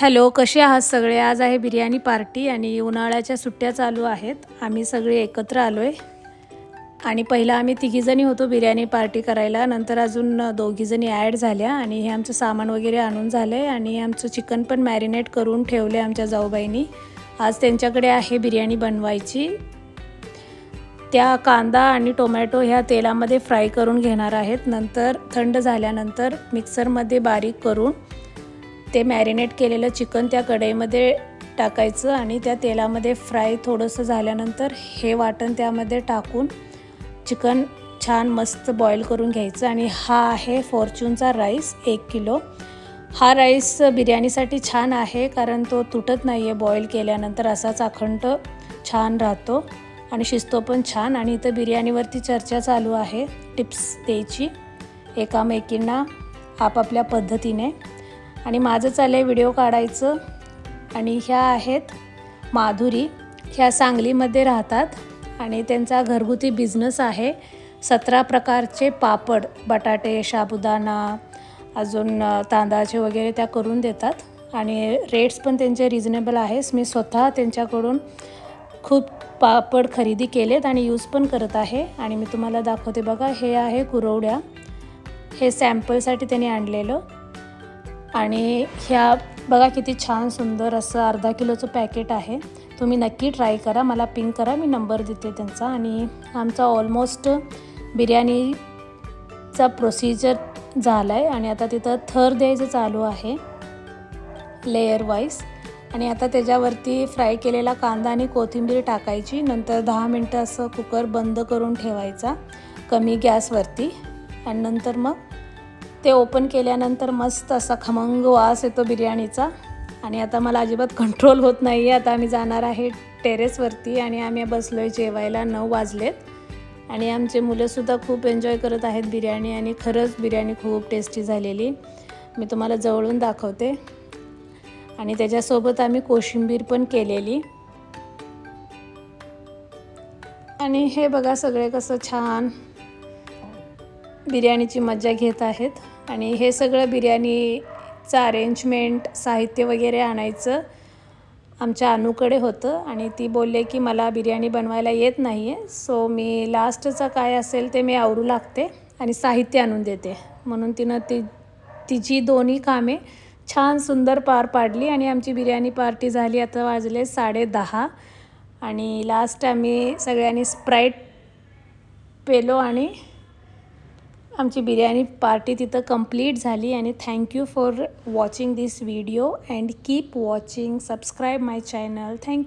Hello, कसे आहात सगळे। आज आहे बिर्याणी पार्टी आणि उन्हाळ्याच्या सुट्ट्या चालू आहेत। आम्ही सगळे एकत्र आलोय आणि पहिला आम्ही तिघीजणी होतो बिर्याणी पार्टी करायला, नंतर अजून दोघीजणी ॲड झाल्या आणि हे आमचं सामान वगैरे आणून झाले आणि आमचं चिकन पण मॅरिनेट करून ठेवले आमच्या जाऊबाईंनी। आज त्यांच्याकडे आहे बिर्याणी बनवायची। त्या कांदा आणि टोमॅटो ह्या तेलामध्ये फ्राय करून घेणार आहेत। नंतर थंड झाल्यानंतर मिक्सरमध्ये बारीक करून ते मॅरिनेट केलेलं चिकन त्या कढईमध्ये टाकायचं आणि त्या तेलामध्ये फ्राय थोडंसं झाल्यानंतर हे वाटण त्यामध्ये टाकून चिकन छान मस्त बॉईल करून घ्यायचं। आणि हा आहे फॉर्च्यूनचा राईस 1 किलो। हा राईस बिर्याणीसाठी छान आहे कारण तो तुटत नाही आहे, बॉईल केल्यानंतर असाच अखंड छान राहतो आणि शिजतो पण छान। आणि इथं बिर्याणीवरती चर्चा चालू आहे, टिप्स द्यायची एकामेकींना आपापल्या पद्धतीने। आणि माझं चाललंय व्हिडिओ काढायचं। आणि ह्या आहेत माधुरी, ह्या सांगलीमध्ये राहतात आणि त्यांचा घरगुती बिझनेस आहे। 17 प्रकारचे पापड, बटाटे, साबुदाणा, अजून तांदळाचे वगैरे त्या करून देतात आणि रेट्स पण त्यांचे रिजनेबल आहेत। मी स्वतः त्यांच्याकडून खूप पापड खरेदी केलेत आणि यूज पण करत आहे आणि मी तुम्हाला दाखवते बघा। हे आहे कुरवड्या, हे सॅम्पलसाठी त्यांनी आणलेलं आणि ह्या बघा किती छान सुंदर असं अर्धा किलोचं पॅकेट आहे। तुम्ही नक्की ट्राय करा, मला पिंक करा, मी नंबर देते त्यांचा। आणि आमचा ऑलमोस्ट बिर्याणीचा प्रोसिजर झाला आहे आणि आता तिथं थर द्यायचं चालू आहे लेयर वाईज। आणि आता त्याच्यावरती फ्राय केलेला कांदा आणि कोथिंबीर टाकायची। नंतर 10 मिनटं असं कुकर बंद करून ठेवायचा कमी गॅसवरती आणि नंतर मग ते ओपन केल्यानंतर मस्त असा खमंग वास येतो बिर्याणीचा। आणि आता मला अजिबात कंट्रोल होत नाही आहे। आता आम्ही जाणार आहे टेरेसवरती आणि आम्ही बसलोय जेवायला। 9 वाजलेत आणि आमचे मुलंसुद्धा खूप एन्जॉय करत आहेत बिर्याणी आणि खरंच बिर्याणी खूप टेस्टी झालेली, मी तुम्हाला जवळून दाखवते। आणि त्याच्यासोबत आम्ही कोशिंबीर पण केलेली। आणि हे बघा सगळे कसं छान बिर्याणीची मजा घेत आहेत। आणि हे सगळं बिर्याणीचं अरेंजमेंट, साहित्य वगैरे आणायचं आमच्या अनुकडे होतं आणि ती बोलले की मला बिर्याणी बनवायला येत नाही आहे, सो मी लास्टचं काय असेल ते मी आवरू लागते आणि साहित्य आणून देते। म्हणून तिनं तिची दोन्ही कामे छान सुंदर पार पाडली आणि आमची बिर्याणी पार्टी झाली। आता वाजले 10:30 आणि लास्ट आम्ही सगळ्यांनी स्प्राईट पेलो आणि आमची बिर्याणी पार्टी तिथं कंप्लीट झाली। आणि thank you for watching this video and keep watching, subscribe my channel. Thank you.